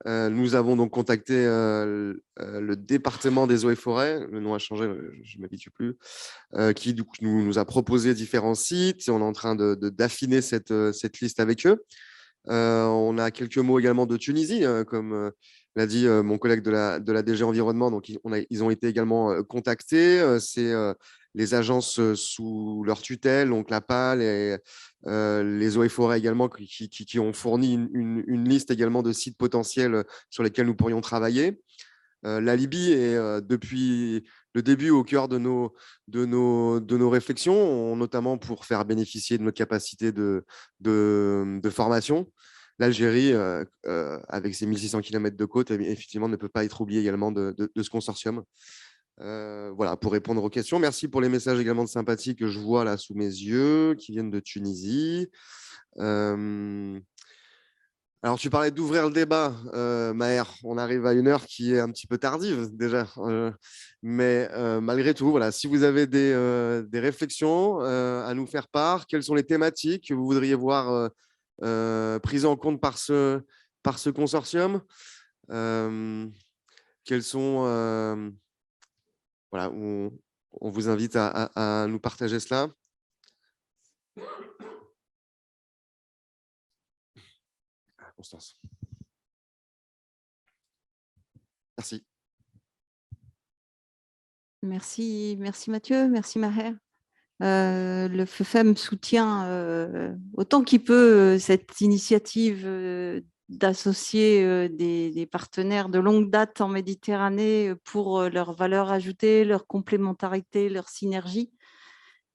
Nous avons donc contacté le département des eaux et forêts, le nom a changé, je ne m'habitue plus, qui du coup, nous a proposé différents sites et on est en train d'affiner cette liste avec eux. On a quelques mots également de Tunisie, comme l'a dit mon collègue de la DG Environnement. Donc, ils ont été également contactés. C'est les agences sous leur tutelle, donc la PAL et les eaux et forêts également, qui ont fourni une liste également de sites potentiels sur lesquels nous pourrions travailler. La Libye est depuis le début au cœur de nos réflexions, notamment pour faire bénéficier de notre capacité de formation. L'Algérie, avec ses 1600 km de côte, effectivement, ne peut pas être oubliée également de ce consortium. Voilà, pour répondre aux questions. Merci pour les messages également de sympathie que je vois là sous mes yeux, qui viennent de Tunisie. Alors, tu parlais d'ouvrir le débat, Maher. On arrive à une heure qui est un petit peu tardive déjà. Mais malgré tout, voilà, si vous avez des réflexions à nous faire part, quelles sont les thématiques que vous voudriez voir prises en compte par ce consortium, quelles sont… voilà, on vous invite à nous partager cela. Constance. Merci. Merci Mathieu, merci Maher. Le FEFEM soutient autant qu'il peut cette initiative d'associer des partenaires de longue date en Méditerranée pour leur valeur ajoutée, leur complémentarité, leur synergie.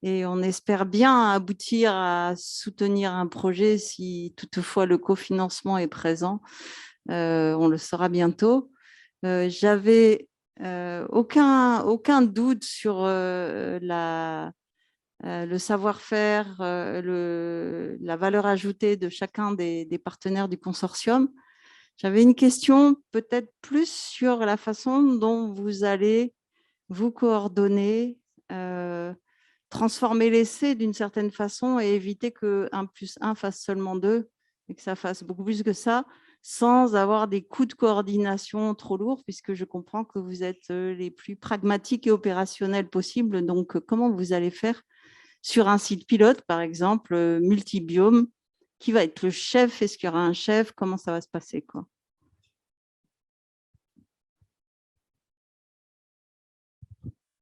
Et on espère bien aboutir à soutenir un projet si toutefois le cofinancement est présent. On le saura bientôt. J'avais aucun doute sur le savoir-faire, la valeur ajoutée de chacun des partenaires du consortium. J'avais une question peut-être plus sur la façon dont vous allez vous coordonner, transformer l'essai d'une certaine façon et éviter que 1 + 1 fasse seulement 2 et que ça fasse beaucoup plus que ça, sans avoir des coûts de coordination trop lourds, puisque je comprends que vous êtes les plus pragmatiques et opérationnels possibles. Donc, comment vous allez faire sur un site pilote, par exemple, multibiome? Qui va être le chef? Est-ce qu'il y aura un chef? Comment ça va se passer, quoi?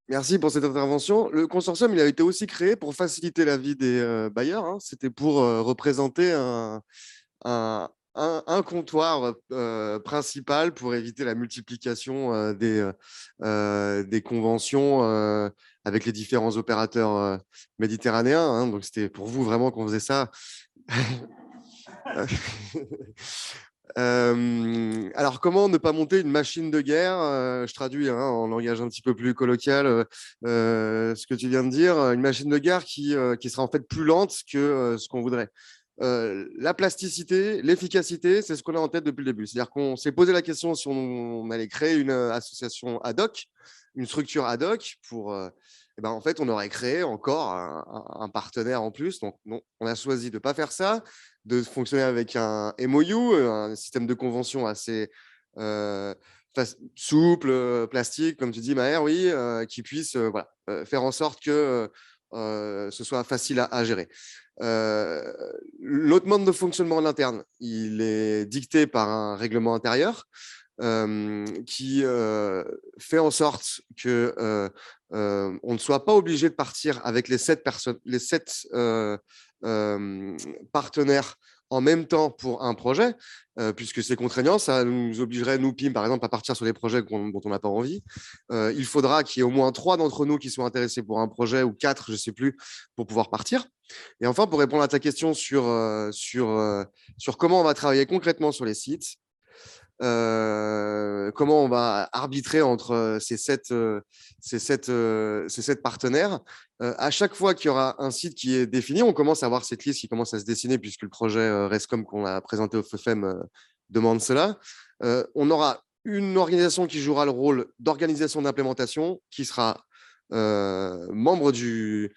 Merci pour cette intervention. Le consortium, il a été aussi créé pour faciliter la vie des bailleurs. Hein. C'était pour représenter un comptoir principal pour éviter la multiplication des conventions avec les différents opérateurs méditerranéens. Hein. Donc, c'était pour vous vraiment qu'on faisait ça. Alors, comment ne pas monter une machine de guerre? Je traduis hein, en langage un petit peu plus colloquial ce que tu viens de dire. Une machine de guerre qui sera en fait plus lente que ce qu'on voudrait. La plasticité, l'efficacité, c'est ce qu'on a en tête depuis le début. C'est-à-dire qu'on s'est posé la question si on allait créer une association ad hoc, une structure ad hoc pour… eh ben, en fait, on aurait créé encore un partenaire en plus. Donc, non, on a choisi de ne pas faire ça, de fonctionner avec un MOU, un système de convention assez souple, plastique, comme tu dis, Maher, oui, qui puisse voilà, faire en sorte que ce soit facile à gérer. L'autre mode de fonctionnement en interne, il est dicté par un règlement intérieur qui fait en sorte que on ne soit pas obligé de partir avec les 7 partenaires en même temps pour un projet, puisque c'est contraignant. Ça nous obligerait, nous, PIM, par exemple, à partir sur des projets dont on n'a pas envie. Il faudra qu'il y ait au moins 3 d'entre nous qui soient intéressés pour un projet, ou 4, je ne sais plus, pour pouvoir partir. Et enfin, pour répondre à ta question sur comment on va travailler concrètement sur les sites, comment on va arbitrer entre ces sept partenaires. À chaque fois qu'il y aura un site qui est défini, on commence à voir cette liste qui commence à se dessiner, puisque le projet RESCOM qu'on a présenté au FEFEM demande cela. On aura une organisation qui jouera le rôle d'organisation d'implémentation, qui sera membre du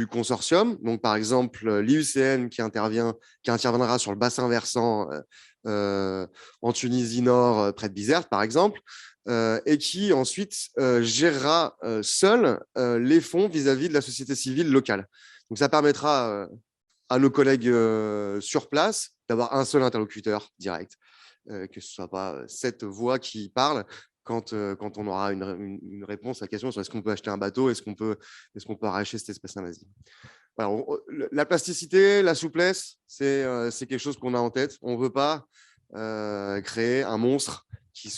consortium. Donc, par exemple, l'IUCN qui interviendra sur le bassin versant en Tunisie Nord, près de Bizerte, par exemple, et qui ensuite gérera seul les fonds vis-à-vis de la société civile locale. Donc, ça permettra à nos collègues sur place d'avoir un seul interlocuteur direct, que ce ne soit pas 7 voix qui parlent quand on aura une réponse à la question sur est-ce qu'on peut acheter un bateau, est-ce qu'on peut arracher cette espèce invasive. Voilà, la plasticité, la souplesse, c'est quelque chose qu'on a en tête. On ne veut pas créer un monstre qui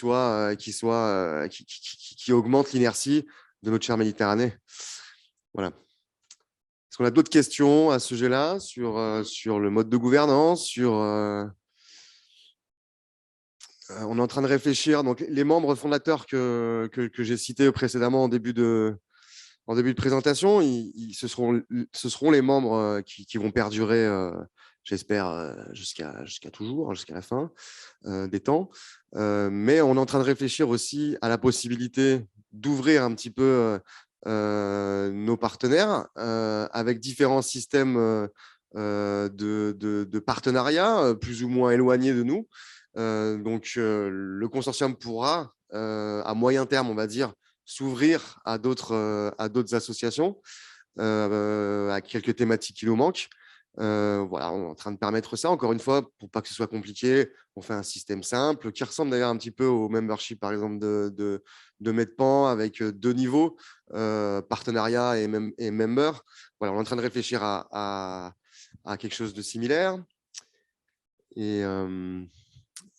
augmente l'inertie de notre chère Méditerranée. Voilà. Est-ce qu'on a d'autres questions à ce sujet-là, sur le mode de gouvernance, on est en train de réfléchir. Donc, les membres fondateurs que j'ai cités précédemment en début de présentation, ce seront les membres qui vont perdurer, j'espère, jusqu'à toujours, jusqu'à la fin des temps. Mais on est en train de réfléchir aussi à la possibilité d'ouvrir un petit peu nos partenaires avec différents systèmes de partenariat plus ou moins éloignés de nous. Donc, le consortium pourra, à moyen terme, on va dire, s'ouvrir à d'autres associations, à quelques thématiques qui nous manquent. Voilà, on est en train de permettre ça. Encore une fois, pour pas que ce soit compliqué, on fait un système simple qui ressemble d'ailleurs un petit peu au membership, par exemple, de Medpan, avec 2 niveaux, partenariat et member. Voilà, on est en train de réfléchir à quelque chose de similaire.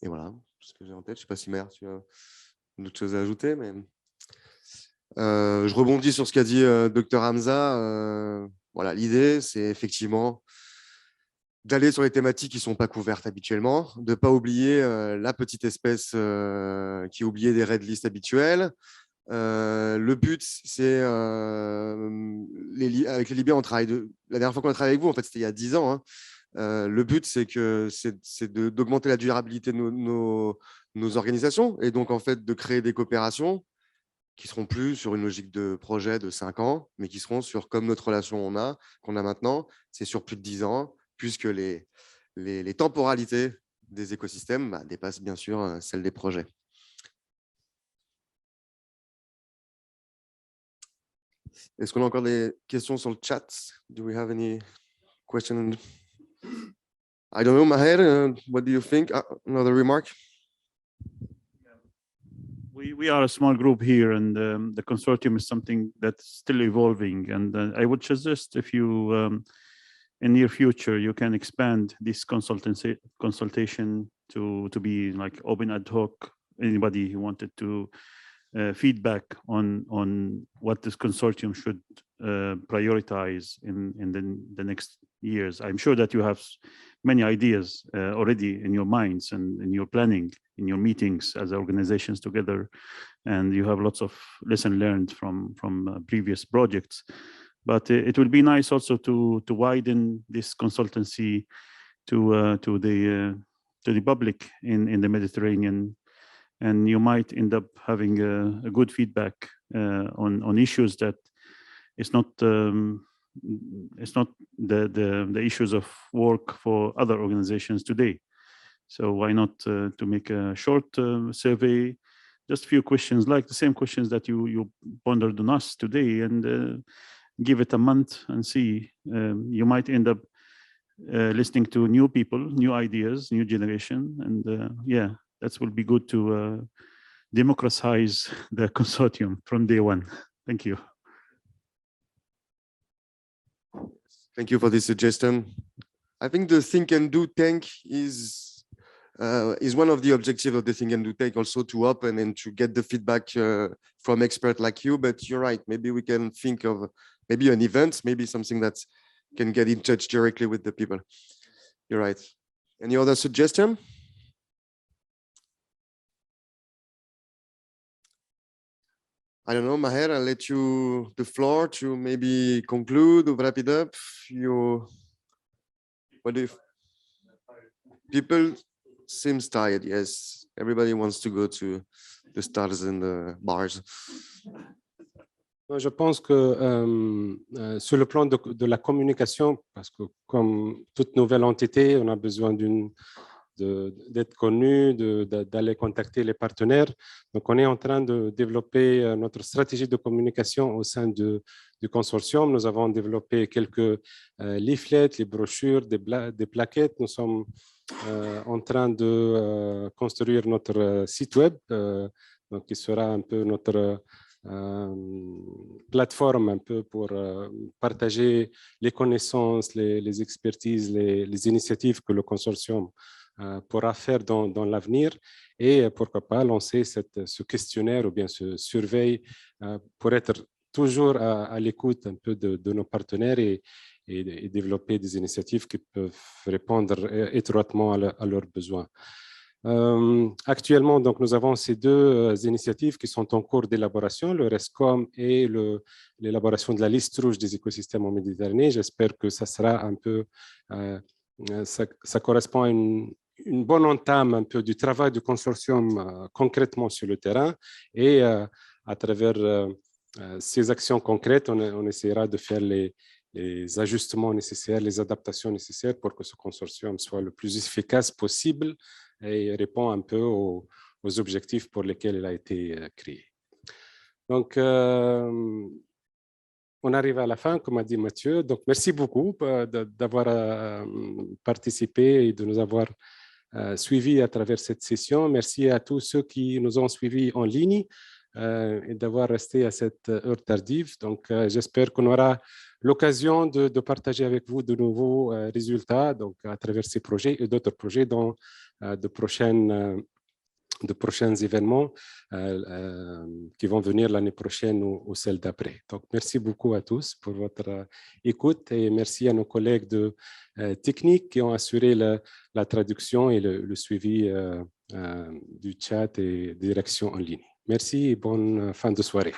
Et voilà, ce que j'ai en tête. Je ne sais pas si Mère, tu as d'autres choses à ajouter, mais je rebondis sur ce qu'a dit Dr Hamza. Voilà, l'idée, c'est effectivement d'aller sur les thématiques qui ne sont pas couvertes habituellement, de ne pas oublier la petite espèce qui est oubliée des red lists habituels. Le but, c'est avec les Libyens, on travaille la dernière fois qu'on a travaillé avec vous, en fait, c'était il y a 10 ans. Hein. Le but, c'est d'augmenter la durabilité de nos organisations, et donc en fait de créer des coopérations qui seront plus sur une logique de projet de 5 ans, mais qui seront sur, comme notre relation qu'on a maintenant, c'est sur plus de 10 ans, puisque les temporalités des écosystèmes dépassent bien sûr celles des projets. Est-ce qu'on a encore des questions sur le chat? Do we have any questions? I don't know, Maher, what do you think? Another remark? We are a small group here, and the consortium is something that's still evolving. And I would suggest, if you, in near future, you can expand this consultation to be like open ad hoc. Anybody who wanted to feedback on what this consortium should prioritize in the next years. I'm sure that you have many ideas already in your minds and in your planning, in your meetings as organizations together, and you have lots of lessons learned from previous projects. But it will be nice also to widen this consultancy to the public in the Mediterranean, and you might end up having a good feedback on issues that it's not the issues of work for other organizations today. So why not to make a short survey, just a few questions, like the same questions that you pondered on us today, and give it a month and see. You might end up listening to new people, new ideas, new generation, and yeah, that will be good to democratize the consortium from day one. Thank you. Thank you for this suggestion. I think the Think and Do tank is one of the objectives of the Think and Do tank, also to open and to get the feedback from experts like you. But you're right, maybe we can think of maybe an event, maybe something that can get in touch directly with the people. You're right. Any other suggestion? I don't know, Maher, I'll let you the floor to maybe conclude or wrap it up. What if people seems tired? Yes, everybody wants to go to the stars and the bars. Je pense que sur le plan de la communication, parce que comme toute nouvelle entité, on a besoin d'être connu, d'aller contacter les partenaires. Donc, on est en train de développer notre stratégie de communication au sein du consortium. Nous avons développé quelques leaflets, les brochures, des plaquettes. Nous sommes en train de construire notre site web, donc qui sera un peu notre plateforme un peu pour partager les connaissances, les expertises, les initiatives que le consortium pourra faire dans l'avenir, et pourquoi pas lancer ce questionnaire ou bien ce surveille pour être toujours à l'écoute un peu de nos partenaires et développer des initiatives qui peuvent répondre étroitement à leurs besoins. Actuellement, donc, nous avons ces deux initiatives qui sont en cours d'élaboration, le RESCOM et l'élaboration de la liste rouge des écosystèmes en Méditerranée. J'espère que ça sera un peu, ça correspond à une bonne entame un peu du travail du consortium concrètement sur le terrain, et à travers ces actions concrètes, on essaiera de faire les ajustements nécessaires, les adaptations nécessaires pour que ce consortium soit le plus efficace possible et répond un peu aux objectifs pour lesquels il a été créé. Donc, on arrive à la fin, comme a dit Mathieu. Donc, merci beaucoup d'avoir participé et de nous avoir suivis à travers cette session. Merci à tous ceux qui nous ont suivis en ligne et d'avoir resté à cette heure tardive. Donc, j'espère qu'on aura l'occasion de partager avec vous de nouveaux résultats, donc à travers ces projets et d'autres projets dans de prochains événements qui vont venir l'année prochaine ou celle d'après. Donc, merci beaucoup à tous pour votre écoute, et merci à nos collègues de technique qui ont assuré la traduction et le suivi du chat et des réactions en ligne. Merci et bonne fin de soirée.